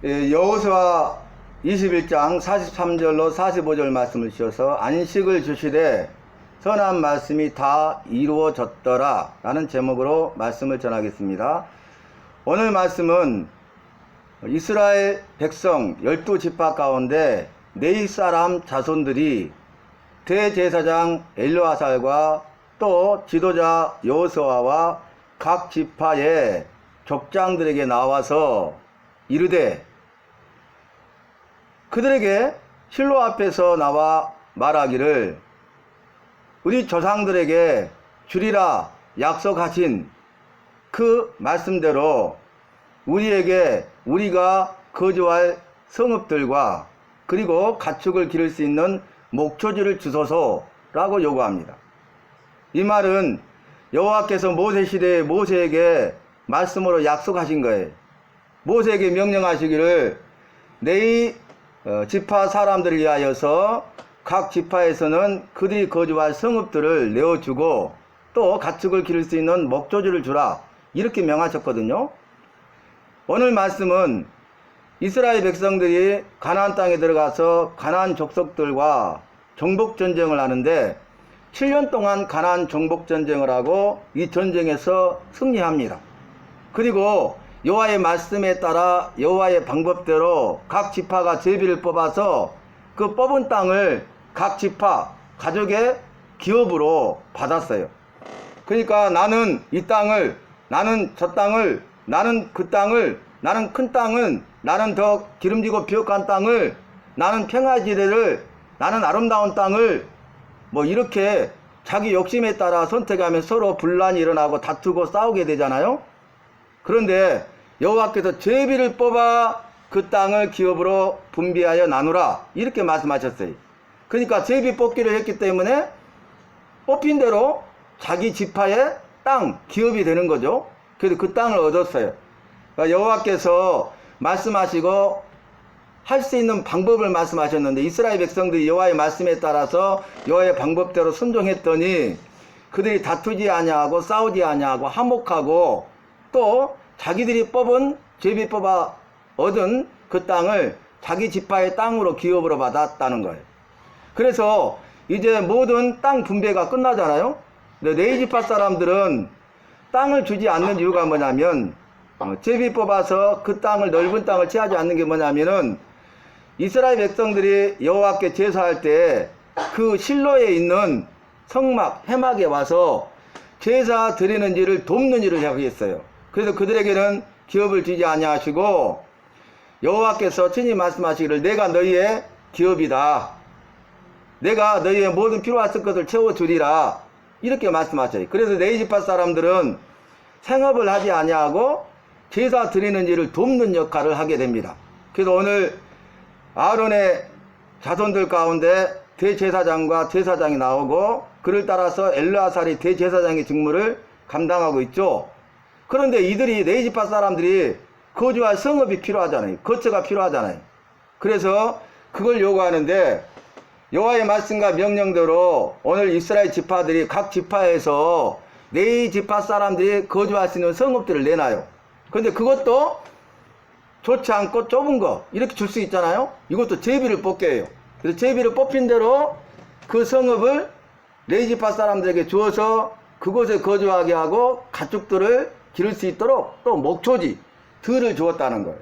여호수아 21장 43절로 45절 말씀을 주셔서 안식을 주시되 선한 말씀이 다 이루어졌더라 라는 제목으로 말씀을 전하겠습니다. 오늘 말씀은 이스라엘 백성 12지파 가운데 네이 사람 자손들이 대제사장 엘르아살과 또 지도자 여호수아와 각 지파의 족장들에게 나와서 이르되 그들에게 실로 앞에서 나와 말하기를 우리 조상들에게 주리라 약속하신 그 말씀대로 우리에게 우리가 거주할 성읍들과 그리고 가축을 기를 수 있는 목초지를 주소서라고 요구합니다. 이 말은 여호와께서 모세 시대에 모세에게 말씀으로 약속하신 거예요. 모세에게 명령하시기를 네 지파 사람들을 위하여서 각 지파에서는 그들이 거주할 성읍들을 내어주고 또 가축을 기를 수 있는 목조지를 주라 이렇게 명하셨거든요. 오늘 말씀은 이스라엘 백성들이 가나안 땅에 들어가서 가나안 족속들과 정복전쟁을 하는데 7년 동안 가나안 정복전쟁을 하고 이 전쟁에서 승리합니다. 그리고 여호와의 말씀에 따라 여호와의 방법대로 각 지파가 제비를 뽑아서 그 뽑은 땅을 각 지파 가족의 기업으로 받았어요. 그러니까 나는 이 땅을, 나는 저 땅을, 나는 그 땅을, 나는 큰 땅은, 나는 더 기름지고 비옥한 땅을, 나는 평화지대를, 나는 아름다운 땅을 뭐 이렇게 자기 욕심에 따라 선택하면 서로 분란이 일어나고 다투고 싸우게 되잖아요. 그런데 여호와께서 제비를 뽑아 그 땅을 기업으로 분배하여 나누라 이렇게 말씀하셨어요. 그러니까 제비 뽑기를 했기 때문에 뽑힌 대로 자기 지파의 땅 기업이 되는 거죠. 그래서 그 땅을 얻었어요. 그러니까 여호와께서 말씀하시고 할 수 있는 방법을 말씀하셨는데 이스라엘 백성들이 여호와의 말씀에 따라서 여호와의 방법대로 순종했더니 그들이 다투지 아니하고 싸우지 아니하고 화목하고 또 자기들이 뽑은 제비 뽑아 얻은 그 땅을 자기 지파의 땅으로 기업으로 받았다는 거예요. 그래서 이제 모든 땅 분배가 끝나잖아요. 근데 네 지파 사람들은 땅을 주지 않는 이유가 뭐냐면 제비 뽑아서 그 땅을 넓은 땅을 취하지 않는 게 뭐냐면은 이스라엘 백성들이 여호와께 제사할 때 그 실로에 있는 성막 회막에 와서 제사 드리는 일을 돕는 일을 하겠어요. 그래서 그들에게는 기업을 주지 아니하시고 여호와께서 친히 말씀하시기를 내가 너희의 기업이다. 내가 너희의 모든 필요할 것을 채워주리라. 이렇게 말씀하셔요. 그래서 네 지파 사람들은 생업을 하지 아니하고 제사 드리는 일을 돕는 역할을 하게 됩니다. 그래서 오늘 아론의 자손들 가운데 대제사장과 제사장이 나오고 그를 따라서 엘르아살이 대제사장의 직무를 감당하고 있죠. 그런데 이들이 네 지파 사람들이 거주할 성읍이 필요하잖아요. 거처가 필요하잖아요. 그래서 그걸 요구하는데 여호와의 말씀과 명령대로 오늘 이스라엘 지파들이 각 지파에서 네 지파 사람들이 거주할 수 있는 성읍들을 내놔요. 그런데 그것도 좋지 않고 좁은 거 이렇게 줄 수 있잖아요. 이것도 제비를 뽑게 해요. 그래서 제비를 뽑힌 대로 그 성읍을 네 지파 사람들에게 주어서 그곳에 거주하게 하고 가축들을 기를 수 있도록 또 목초지 들을 주었다는 거예요.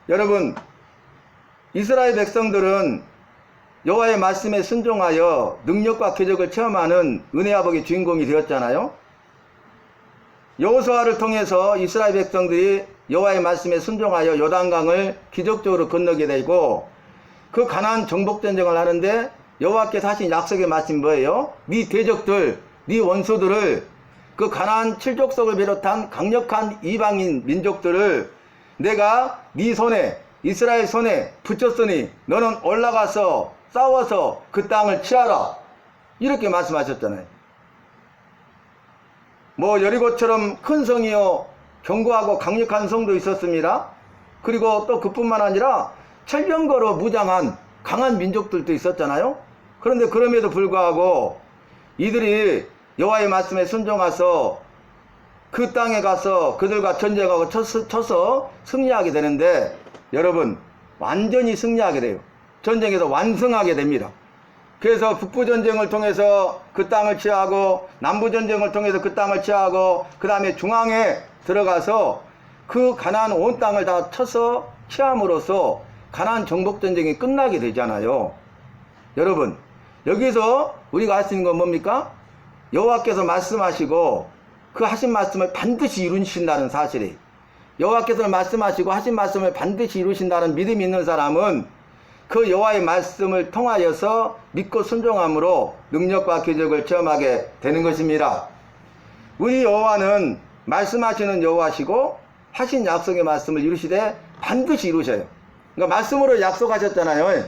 여러분, 이스라엘 백성들은 여호와의 말씀에 순종하여 능력과 기적을 체험하는 은혜와 복의 주인공이 되었잖아요. 여호수아를 통해서 이스라엘 백성들이 여호와의 말씀에 순종하여 요단강을 기적적으로 건너게 되고 그 가나안 정복전쟁을 하는데 여호와께서 하신 약속의 말씀이 뭐예요? 네 대적들, 네 원수들을 그 가나안 7족속을 비롯한 강력한 이방인 민족들을 내가 네 손에 이스라엘 손에 붙였으니 너는 올라가서 싸워서 그 땅을 취하라 이렇게 말씀하셨잖아요. 뭐 여리고처럼 큰 성이요 견고하고 강력한 성도 있었습니다. 그리고 또 그뿐만 아니라 철병거로 무장한 강한 민족들도 있었잖아요. 그런데 그럼에도 불구하고 이들이 여호와의 말씀에 순종해서 그 땅에 가서 그들과 전쟁하고 쳐서 승리하게 되는데, 여러분 완전히 승리하게 돼요. 전쟁에서 완승하게 됩니다. 그래서 북부전쟁을 통해서 그 땅을 취하고, 남부전쟁을 통해서 그 땅을 취하고, 그 다음에 중앙에 들어가서 그 가나안 온 땅을 다 쳐서 취함으로써 가나안 정복전쟁이 끝나게 되잖아요. 여러분, 여기서 우리가 할 수 있는 건 뭡니까? 여호와께서 말씀하시고 그 하신 말씀을 반드시 이루신다는 사실이에요. 여호와께서 말씀하시고 하신 말씀을 반드시 이루신다는 믿음이 있는 사람은 그 여호와의 말씀을 통하여서 믿고 순종함으로 능력과 기적을 체험하게 되는 것입니다. 우리 여호와는 말씀하시는 여호와시고 하신 약속의 말씀을 이루시되 반드시 이루셔요. 그러니까 말씀으로 약속하셨잖아요.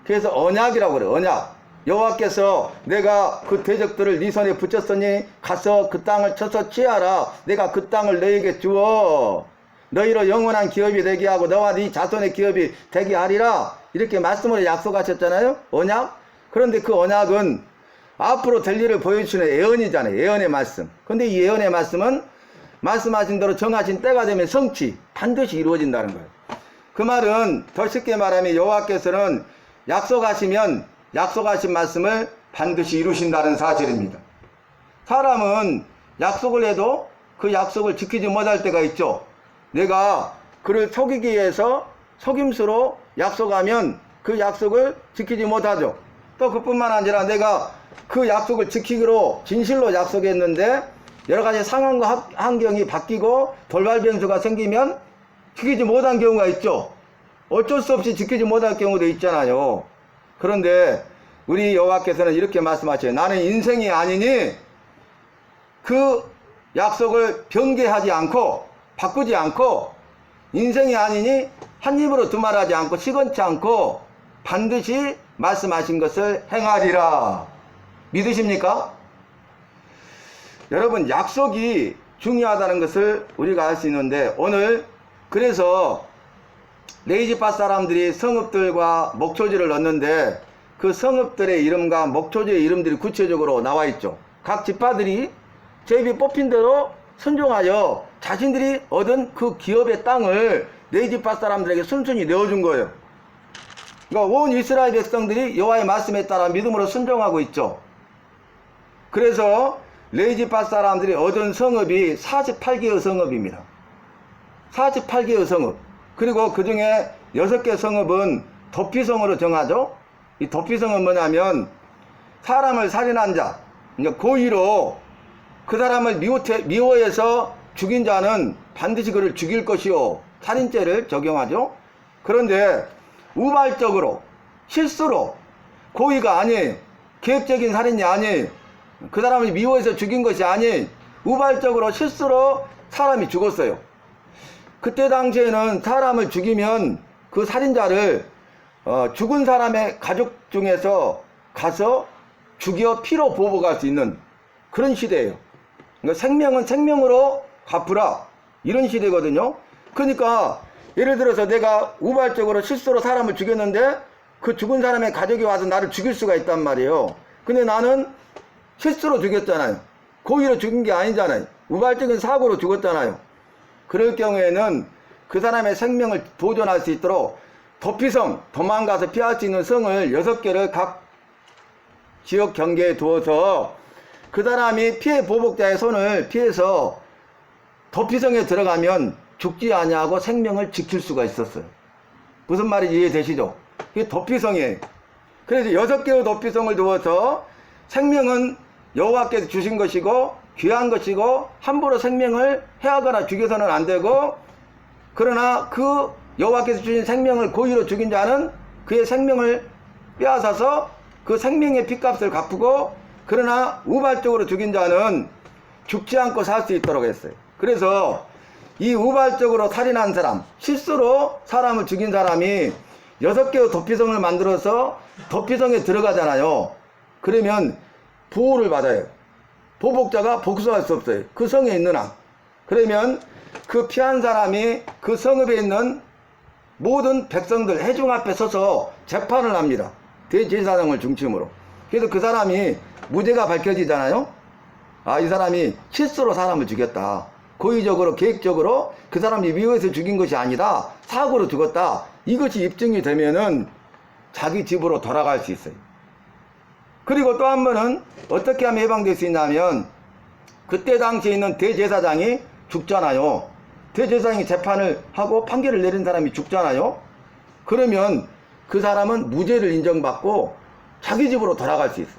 그래서 언약이라고 그래요. 언약. 여호와께서 내가 그 대적들을 네 손에 붙였으니 가서 그 땅을 쳐서 취하라. 내가 그 땅을 너에게 주어 너희로 영원한 기업이 되게 하고 너와 네 자손의 기업이 되게 하리라. 이렇게 말씀으로 약속하셨잖아요. 언약. 그런데 그 언약은 앞으로 될 일을 보여주시는 예언이잖아요. 예언의 말씀. 근데 이 예언의 말씀은 말씀하신 대로 정하신 때가 되면 성취, 반드시 이루어진다는 거예요. 그 말은 더 쉽게 말하면 여호와께서는 약속하시면 약속하신 말씀을 반드시 이루신다는 사실입니다. 사람은 약속을 해도 그 약속을 지키지 못할 때가 있죠. 내가 그를 속이기 위해서 속임수로 약속하면 그 약속을 지키지 못하죠. 또 그뿐만 아니라 내가 그 약속을 지키기로 진실로 약속했는데 여러 가지 상황과 환경이 바뀌고 돌발 변수가 생기면 지키지 못한 경우가 있죠. 어쩔 수 없이 지키지 못할 경우도 있잖아요. 그런데 우리 여호와께서는 이렇게 말씀하셔요. 나는 인생이 아니니 그 약속을 변개하지 않고 바꾸지 않고, 인생이 아니니 한 입으로 두말하지 않고 시건치 않고 반드시 말씀하신 것을 행하리라. 믿으십니까? 여러분, 약속이 중요하다는 것을 우리가 알 수 있는데, 오늘 그래서 레위지파 사람들이 성읍들과 목초지를 얻는데 그 성읍들의 이름과 목초지의 이름들이 구체적으로 나와 있죠. 각 지파들이 제비 뽑힌 대로 순종하여 자신들이 얻은 그 기업의 땅을 레위지파 사람들에게 순순히 내어준 거예요. 그러니까 온 이스라엘 백성들이 여호와의 말씀에 따라 믿음으로 순종하고 있죠. 그래서 레위지파 사람들이 얻은 성읍이 48개의 성읍입니다. 48개의 성읍. 그리고 그 중에 6개 성읍은 도피성으로 정하죠. 이 도피성은 뭐냐면 사람을 살인한 자, 그러니까 고의로 그 사람을 미워해서 죽인 자는 반드시 그를 죽일 것이요, 살인죄를 적용하죠. 그런데 우발적으로 실수로, 고의가 아니, 계획적인 살인이 아니, 그 사람을 미워해서 죽인 것이 아니, 우발적으로 실수로 사람이 죽었어요. 그때 당시에는 사람을 죽이면 그 살인자를 죽은 사람의 가족 중에서 가서 죽여 피로 보복할 수 있는 그런 시대예요. 그러니까 생명은 생명으로 갚으라, 이런 시대거든요. 그러니까 예를 들어서 내가 우발적으로 실수로 사람을 죽였는데 그 죽은 사람의 가족이 와서 나를 죽일 수가 있단 말이에요. 근데 나는 실수로 죽였잖아요. 고의로 죽인 게 아니잖아요. 우발적인 사고로 죽었잖아요. 그럴 경우에는 그 사람의 생명을 보존할 수 있도록 도피성, 도망가서 피할 수 있는 성을 6개를 각 지역 경계에 두어서 그 사람이 피해 보복자의 손을 피해서 도피성에 들어가면 죽지 아니하고 생명을 지킬 수가 있었어요. 무슨 말인지 이해되시죠? 이게 도피성이에요. 그래서 6개의 도피성을 두어서 생명은 여호와께서 주신 것이고 귀한 것이고 함부로 생명을 해하거나 죽여서는 안 되고, 그러나 그 여호와께서 주신 생명을 고의로 죽인 자는 그의 생명을 빼앗아서 그 생명의 핏값을 갚고, 그러나 우발적으로 죽인 자는 죽지 않고 살 수 있도록 했어요. 그래서 이 우발적으로 살인한 사람, 실수로 사람을 죽인 사람이 6개의 도피성을 만들어서 도피성에 들어가잖아요. 그러면 보호를 받아요. 보복자가 복수할 수 없어요. 그 성에 있는 한. 그러면 그 피한 사람이 그 성읍에 있는 모든 백성들 회중 앞에 서서 재판을 합니다. 대제사장을 중심으로. 그래서 그 사람이 무죄가 밝혀지잖아요. 아, 이 사람이 실수로 사람을 죽였다. 고의적으로 계획적으로 그 사람이 미워해서 죽인 것이 아니라 사고로 죽었다. 이것이 입증이 되면은 자기 집으로 돌아갈 수 있어요. 그리고 또 한 번은 어떻게 하면 해방될 수 있냐면 그때 당시에 있는 대제사장이 죽잖아요. 대제사장이 재판을 하고 판결을 내린 사람이 죽잖아요. 그러면 그 사람은 무죄를 인정받고 자기 집으로 돌아갈 수 있어요.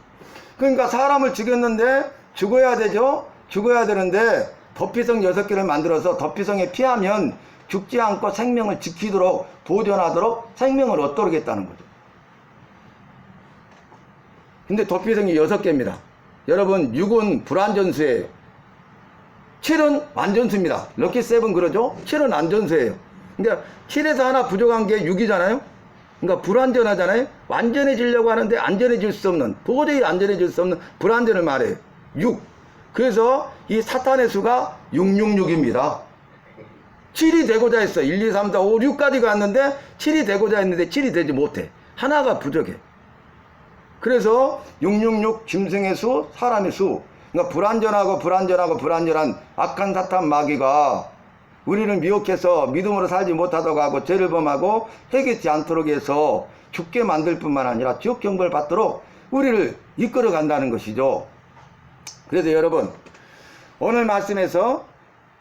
그러니까 사람을 죽였는데 죽어야 되죠. 죽어야 되는데 도피성 6개를 만들어서 도피성에 피하면 죽지 않고 생명을 지키도록 보존하도록 생명을 얻도록 했다는 거죠. 근데 도피성이 6개입니다. 여러분 6은 불완전수예요. 7은 완전수입니다. 럭키 7 그러죠? 7은 완전수예요. 그러니까 7에서 하나 부족한 게 6이잖아요. 그러니까 불완전하잖아요. 완전해지려고 하는데 안전해질 수 없는, 도저히 안전해질 수 없는 불완전을 말해요. 6. 그래서 이 사탄의 수가 666입니다. 7이 되고자 했어. 1, 2, 3, 4, 5, 6까지 갔는데 7이 되고자 했는데 7이 되지 못해. 하나가 부족해. 그래서 666 짐승의 수, 사람의 수. 그러니까 불완전한 악한 사탄 마귀가 우리를 미혹해서 믿음으로 살지 못하도록 하고 죄를 범하고 회개치 않도록 해서 죽게 만들 뿐만 아니라 지옥 경벌 받도록 우리를 이끌어 간다는 것이죠. 그래서 여러분 오늘 말씀에서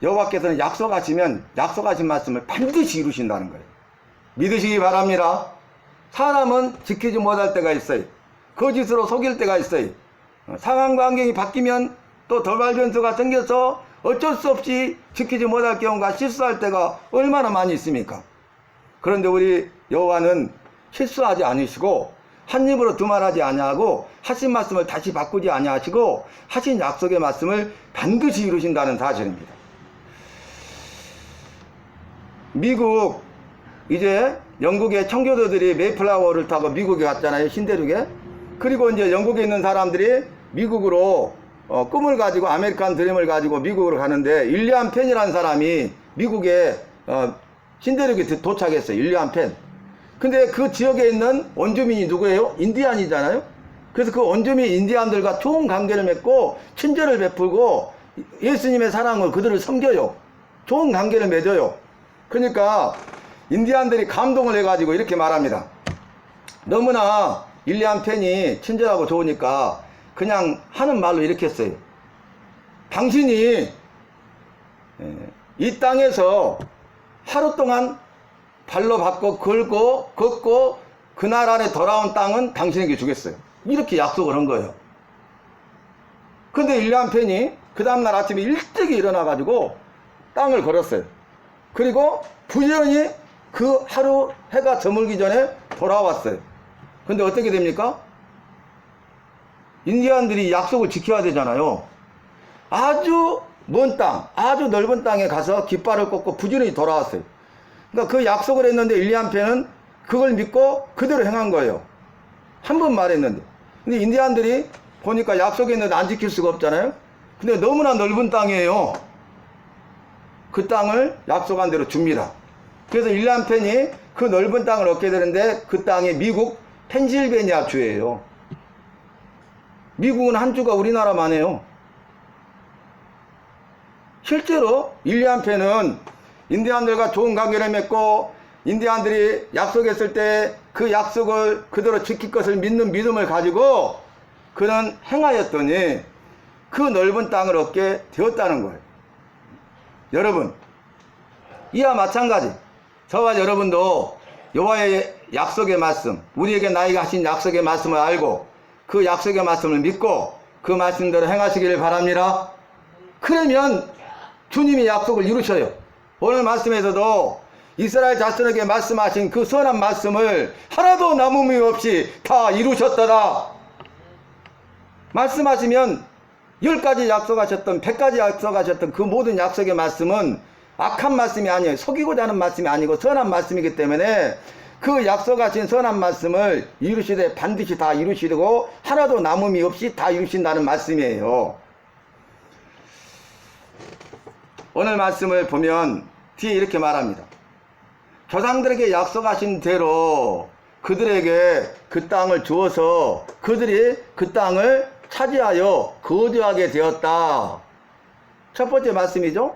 여호와께서는 약속하시면 약속하신 말씀을 반드시 이루신다는 거예요. 믿으시기 바랍니다. 사람은 지키지 못할 때가 있어요. 거짓으로 속일 때가 있어요. 상황과 환경이 바뀌면 또 돌발 변수가 생겨서 어쩔 수 없이 지키지 못할 경우가 실수할 때가 얼마나 많이 있습니까? 그런데 우리 여호와는 실수하지 않으시고 한 입으로 두말하지 아니하고 하신 말씀을 다시 바꾸지 아니하시고 하신 약속의 말씀을 반드시 이루신다는 사실입니다. 미국 이제 영국의 청교도들이 메이플라워를 타고 미국에 갔잖아요. 신대륙에. 그리고 이제 영국에 있는 사람들이 미국으로 꿈을 가지고 아메리칸 드림을 가지고 미국으로 가는데 윌리엄 펜이라는 사람이 미국에 신대륙에 도착했어요. 윌리엄 펜. 근데 그 지역에 있는 원주민이 누구예요? 인디안이잖아요. 그래서 그 원주민 인디안들과 좋은 관계를 맺고 친절을 베풀고 예수님의 사랑을 그들을 섬겨요. 좋은 관계를 맺어요. 그러니까 인디안들이 감동을 해가지고 이렇게 말합니다. 너무나 윌리엄 펜이 친절하고 좋으니까 그냥 하는 말로 이렇게 했어요. 당신이 이 땅에서 하루 동안 발로 밟고 걷고 그날 안에 돌아온 땅은 당신에게 주겠어요. 이렇게 약속을 한 거예요. 근데 윌리엄 펜이 그 다음날 아침에 일찍이 일어나가지고 땅을 걸었어요. 그리고 부지런히 그 하루 해가 저물기 전에 돌아왔어요. 근데 어떻게 됩니까? 인디안들이 약속을 지켜야 되잖아요. 아주 먼 땅, 아주 넓은 땅에 가서 깃발을 꽂고 부지런히 돌아왔어요. 그러니까 그 약속을 했는데 윌리엄 펜은 그걸 믿고 그대로 행한 거예요. 한 번 말했는데. 근데 인디안들이 보니까 약속했는데 안 지킬 수가 없잖아요. 근데 너무나 넓은 땅이에요. 그 땅을 약속한 대로 줍니다. 그래서 윌리엄 펜이 그 넓은 땅을 얻게 되는데 그 땅이 미국 펜실베니아 주예요. 미국은 한 주가 우리나라만 해요. 실제로 윌리엄 펜은 인디안들과 좋은 관계를 맺고 인디안들이 약속했을 때 그 약속을 그대로 지킬 것을 믿는 믿음을 가지고 그는 행하였더니 그 넓은 땅을 얻게 되었다는 거예요. 여러분, 이와 마찬가지 저와 여러분도 여호와의 약속의 말씀, 우리에게 나에게 하신 약속의 말씀을 알고 그 약속의 말씀을 믿고 그 말씀대로 행하시기를 바랍니다. 그러면 주님이 약속을 이루셔요. 오늘 말씀에서도 이스라엘 자손에게 말씀하신 그 선한 말씀을 하나도 남음이 없이 다 이루셨더라. 말씀하시면 10가지 약속하셨던 100가지 약속하셨던 그 모든 약속의 말씀은 악한 말씀이 아니에요. 속이고자 하는 말씀이 아니고 선한 말씀이기 때문에 그 약속하신 선한 말씀을 이루시되 반드시 다 이루시고 하나도 남음이 없이 다 이루신다는 말씀이에요. 오늘 말씀을 보면 뒤에 이렇게 말합니다. 조상들에게 약속하신 대로 그들에게 그 땅을 주어서 그들이 그 땅을 차지하여 거주하게 되었다. 첫 번째 말씀이죠.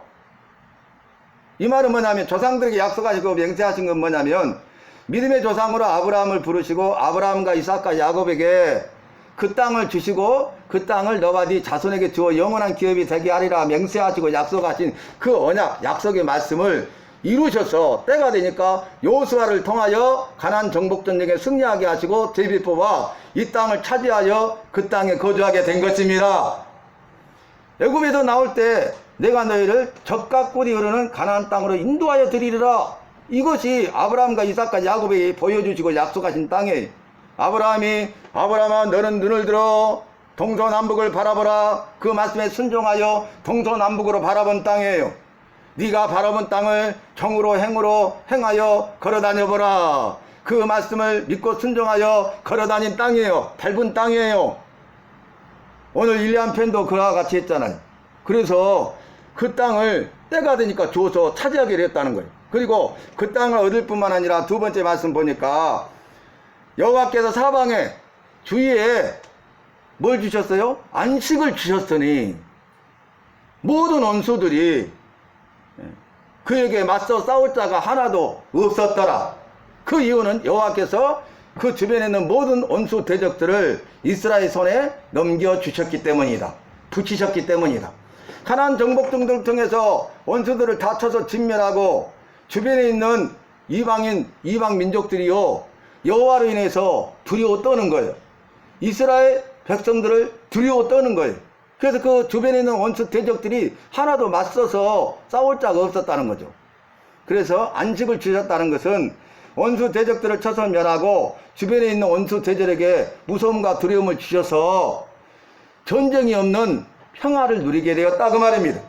이 말은 뭐냐면 조상들에게 약속하시고 맹세하신 건 뭐냐면 믿음의 조상으로 아브라함을 부르시고 아브라함과 이삭과 야곱에게 그 땅을 주시고 그 땅을 너와 네 자손에게 주어 영원한 기업이 되게 하리라 맹세하시고 약속하신 그 언약 약속의 말씀을 이루셔서 때가 되니까 여호수아를 통하여 가나안 정복 전쟁에 승리하게 하시고 제비 뽑아 이 땅을 차지하여 그 땅에 거주하게 된 것입니다. 애굽에서 나올 때 내가 너희를 젖과 꿀이 흐르는 가나안 땅으로 인도하여 드리리라. 이것이 아브라함과 이삭과 야곱에게 보여주시고 약속하신 땅이에요. 아브라함아 너는 눈을 들어 동서남북을 바라보라. 그 말씀에 순종하여 동서남북으로 바라본 땅이에요. 네가 바라본 땅을 정으로 행으로 행하여 걸어다녀보라. 그 말씀을 믿고 순종하여 걸어다닌 땅이에요. 밟은 땅이에요. 오늘 일리안 편도 그와 같이 했잖아요. 그래서 그 땅을 때가 되니까 줘서 차지하게 됐다는 거예요. 그리고 그 땅을 얻을 뿐만 아니라 두 번째 말씀 보니까 여호와께서 사방에 주위에 뭘 주셨어요? 안식을 주셨으니 모든 원수들이 그에게 맞서 싸울 자가 하나도 없었더라. 그 이유는 여호와께서 그 주변에 있는 모든 원수 대적들을 이스라엘 손에 넘겨주셨기 때문이다. 붙이셨기 때문이다. 가나안 정복등을 통해서 원수들을 다 쳐서 진멸하고 주변에 있는 이방 민족들이요 여호와로 인해서 두려워 떠는 거예요. 이스라엘 백성들을 두려워 떠는 거예요. 그래서 그 주변에 있는 원수 대적들이 하나도 맞서서 싸울 자가 없었다는 거죠. 그래서 안식을 주셨다는 것은 원수 대적들을 쳐서 멸하고 주변에 있는 원수 대적에게 무서움과 두려움을 주셔서 전쟁이 없는 평화를 누리게 되었다 그 말입니다.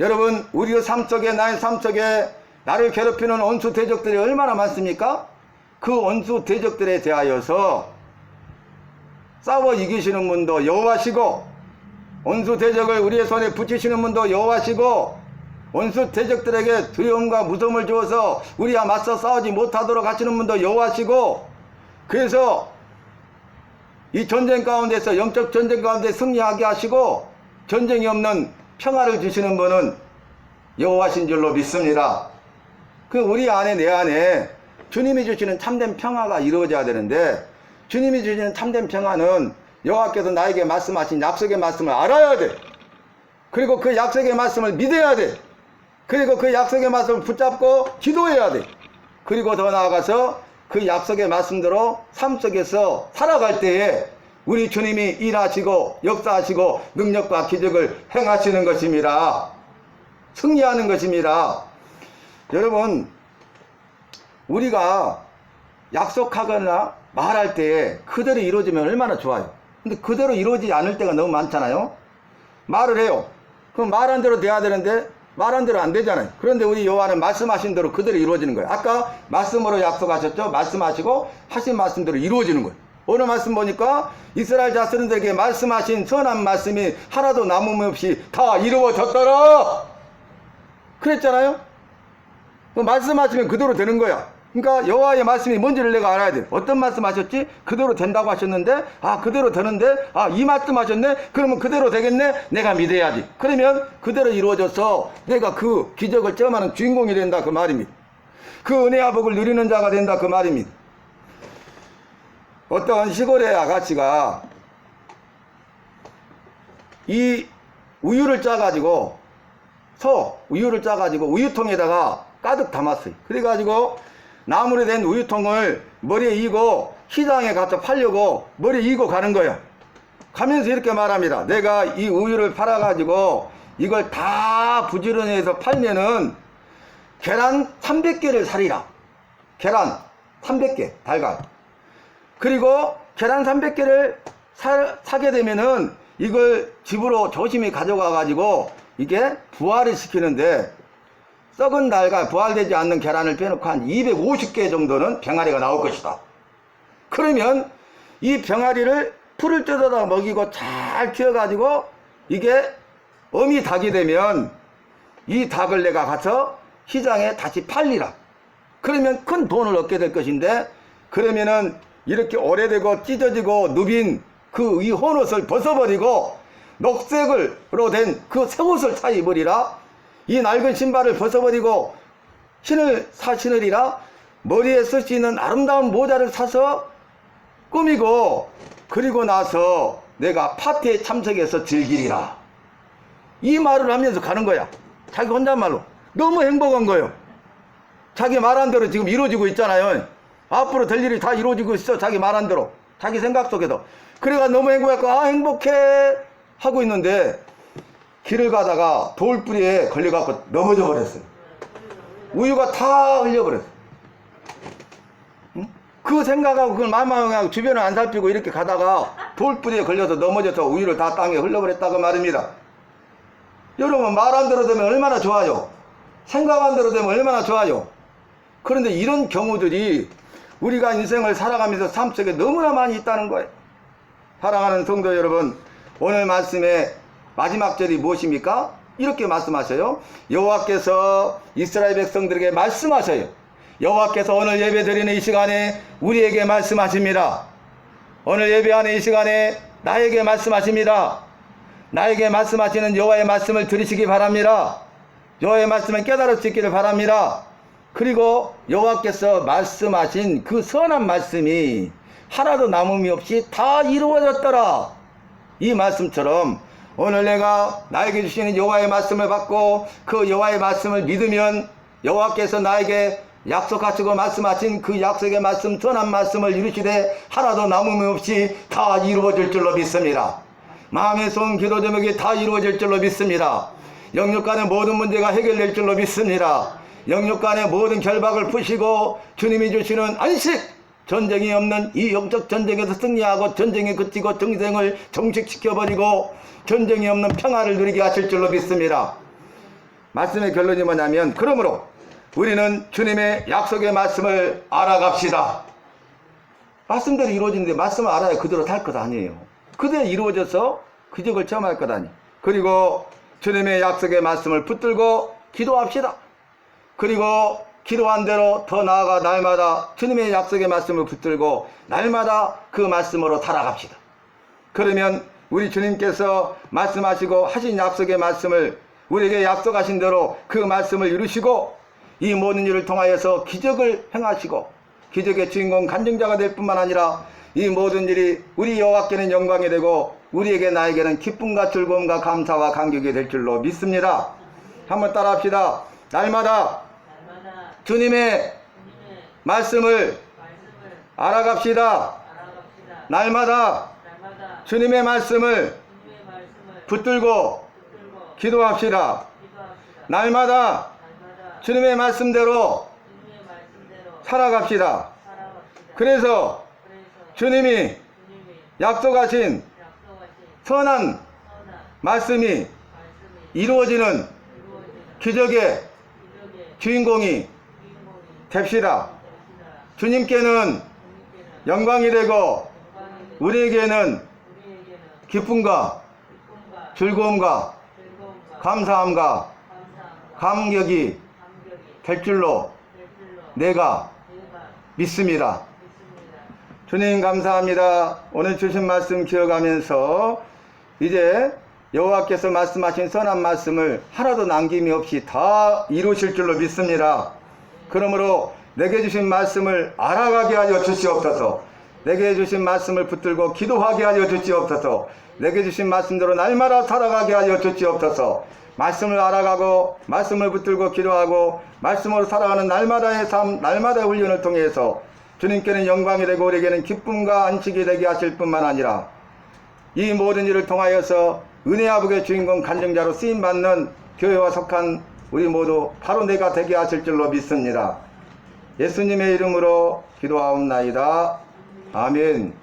여러분 우리의 삶 속에 나의 삶 속에 나를 괴롭히는 원수 대적들이 얼마나 많습니까? 그 원수 대적들에 대하여서 싸워 이기시는 분도 여호와시고 원수 대적을 우리의 손에 붙이시는 분도 여호와시고 원수 대적들에게 두려움과 무서움을 주어서 우리와 맞서 싸우지 못하도록 하시는 분도 여호와시고 그래서 이 전쟁 가운데서 영적 전쟁 가운데 승리하게 하시고 전쟁이 없는 평화를 주시는 분은 여호와신 줄로 믿습니다. 그 우리 안에 내 안에 주님이 주시는 참된 평화가 이루어져야 되는데 주님이 주시는 참된 평화는 여호와께서 나에게 말씀하신 약속의 말씀을 알아야 돼. 그리고 그 약속의 말씀을 믿어야 돼. 그리고 그 약속의 말씀을 붙잡고 기도해야 돼. 그리고 더 나아가서 그 약속의 말씀대로 삶 속에서 살아갈 때에 우리 주님이 일하시고 역사하시고 능력과 기적을 행하시는 것입니다. 승리하는 것입니다. 여러분 우리가 약속하거나 말할 때 그대로 이루어지면 얼마나 좋아요. 근데 그대로 이루어지지 않을 때가 너무 많잖아요. 말을 해요. 그럼 말한 대로 돼야 되는데 말한 대로 안 되잖아요. 그런데 우리 여호와는 말씀하신 대로 그대로 이루어지는 거예요. 아까 말씀으로 약속하셨죠. 말씀하시고 하신 말씀대로 이루어지는 거예요. 오늘 말씀 보니까 이스라엘 자손들에게 말씀하신 선한 말씀이 하나도 남음없이 다 이루어졌더라 그랬잖아요. 말씀하시면 그대로 되는 거야. 그러니까 여호와의 말씀이 뭔지를 내가 알아야 돼. 어떤 말씀 하셨지? 그대로 된다고 하셨는데 그대로 되는데 이 말씀 하셨네? 그러면 그대로 되겠네? 내가 믿어야지. 그러면 그대로 이루어져서 내가 그 기적을 체험하는 주인공이 된다 그 말입니다. 그 은혜와 복을 누리는 자가 된다 그 말입니다. 어떤 시골의 아가씨가 이 우유를 짜가지고 우유를 짜가지고 우유통에다가 가득 담았어요. 그래가지고 나무로 된 우유통을 머리에 이고 시장에 가서 팔려고 머리에 이고 가는 거예요. 가면서 이렇게 말합니다. 내가 이 우유를 팔아가지고 이걸 다 부지런해서 팔면은 계란 300개를 사리라. 계란 300개 달걀. 그리고 계란 300개를 사게 되면은 이걸 집으로 조심히 가져가 가지고 이게 부화를 시키는데 썩은 달걀 부활되지 않는 계란을 빼놓고 한 250개 정도는 병아리가 나올 것이다. 그러면 이 병아리를 풀을 뜯어다 먹이고 잘 키워가지고 이게 어미 닭이 되면 이 닭을 내가 가서 시장에 다시 팔리라. 그러면 큰 돈을 얻게 될 것인데 그러면은 이렇게 오래되고 찢어지고 누빈 그 이 헌옷을 벗어버리고 녹색으로 된 그 새 옷을 사 입으리라. 이 낡은 신발을 벗어버리고 신을 신으리라. 머리에 쓸 수 있는 아름다운 모자를 사서 꾸미고 그리고 나서 내가 파티에 참석해서 즐기리라. 이 말을 하면서 가는 거야. 자기 혼잣말로. 너무 행복한 거예요. 자기 말한 대로 지금 이루어지고 있잖아요. 앞으로 될 일이 다 이루어지고 있어. 자기 말한 대로. 자기 생각 속에서. 그래가 너무 행복했고 행복해 하고 있는데 길을 가다가 돌뿌리에 걸려갖고 넘어져 버렸어요. 우유가 다 흘려버렸어요. 응? 그 생각하고 그걸 마음하고 주변을 안 살피고 이렇게 가다가 돌뿌리에 걸려서 넘어져서 우유를 다 땅에 흘려버렸다고 말입니다. 여러분, 말 안 대로 되면 얼마나 좋아요. 생각 안 대로 되면 얼마나 좋아요. 그런데 이런 경우들이 우리가 인생을 살아가면서 삶 속에 너무나 많이 있다는 거예요. 사랑하는 성도 여러분, 오늘 말씀의 마지막 절이 무엇입니까? 이렇게 말씀하셔요. 여호와께서 이스라엘 백성들에게 말씀하셔요. 여호와께서 오늘 예배 드리는 이 시간에 우리에게 말씀하십니다. 오늘 예배하는 이 시간에 나에게 말씀하십니다. 나에게 말씀하시는 여호와의 말씀을 들으시기 바랍니다. 여호와의 말씀을 깨달을 수 있기를 바랍니다. 그리고 여호와께서 말씀하신 그 선한 말씀이 하나도 남음이 없이 다 이루어졌더라. 이 말씀처럼 오늘 내가 나에게 주시는 여호와의 말씀을 받고 그 여호와의 말씀을 믿으면 여호와께서 나에게 약속하시고 말씀하신 그 약속의 말씀, 선한 말씀을 이루시되 하나도 남음이 없이 다 이루어질 줄로 믿습니다. 마음의 소원, 기도 제목이 다 이루어질 줄로 믿습니다. 영육 간의 모든 문제가 해결될 줄로 믿습니다. 영육 간의 모든 결박을 푸시고 주님이 주시는 안식, 전쟁이 없는 이 영적 전쟁에서 승리하고 전쟁이 그치고 전쟁을 정식시켜버리고 전쟁이 없는 평화를 누리게 하실 줄로 믿습니다. 말씀의 결론이 뭐냐면, 그러므로 우리는 주님의 약속의 말씀을 알아갑시다. 말씀대로 이루어지는데 말씀을 알아야 그대로 살 것 아니에요. 그대로 이루어져서 기적을 체험할 것 아니에요. 그리고 주님의 약속의 말씀을 붙들고 기도합시다. 그리고 기도한 대로 더 나아가 날마다 주님의 약속의 말씀을 붙들고 날마다 그 말씀으로 살아갑시다. 그러면 우리 주님께서 말씀하시고 하신 약속의 말씀을 우리에게 약속하신 대로 그 말씀을 이루시고 이 모든 일을 통하여서 기적을 행하시고 기적의 주인공 간증자가 될 뿐만 아니라 이 모든 일이 우리 여호와께는 영광이 되고 우리에게 나에게는 기쁨과 즐거움과 감사와 감격이 될 줄로 믿습니다. 한번 따라합시다. 날마다 주님의 말씀을 알아갑시다. 날마다 주님의 말씀을 붙들고 기도합시다. 날마다 주님의 말씀대로 살아갑시다. 그래서 주님이 약속하신 선한 말씀이 이루어지는 기적의 주인공이 됩시다. 주님께는 영광이 되고 우리에게는 기쁨과 즐거움과 감사함과 감격이 될 줄로 내가 믿습니다. 주님 감사합니다. 오늘 주신 말씀 기억하면서 이제 여호와께서 말씀하신 선한 말씀을 하나도 남김이 없이 다 이루실 줄로 믿습니다. 그러므로 내게 주신 말씀을 알아가게 하여 주시옵소서. 내게 주신 말씀을 붙들고 기도하게 하여 주시옵소서. 내게 주신 말씀대로 날마다 살아가게 하여 주시옵소서. 말씀을 알아가고 말씀을 붙들고 기도하고 말씀으로 살아가는 날마다의 삶, 날마다의 훈련을 통해서 주님께는 영광이 되고 우리에게는 기쁨과 안식이 되게 하실 뿐만 아니라 이 모든 일을 통하여서 은혜 아버지의 주인공 간증자로 쓰임받는 교회와 속한 우리 모두 바로 내가 되게 하실 줄로 믿습니다. 예수님의 이름으로 기도하옵나이다. 아멘.